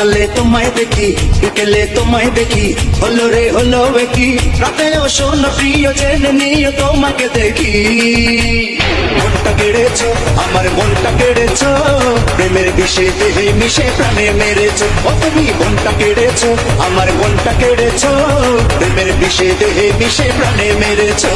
সকালে তোমায় দেখি, বিকেলে তোমায় দেখি, হলো রে হলো কি রাতেও শোনো প্রিয় জেনে নিও তোমাকে দেখি। মনটা কেড়েছো, আমার মনটা কেড়েছো, প্রেমের বিষে দেহে মিশে প্রাণে মেরেছো। ও তুমি মনটা কেড়েছো, আমার মনটা কেড়েছো, প্রেমের বিষে দেহে মিশে প্রাণে মেরেছো।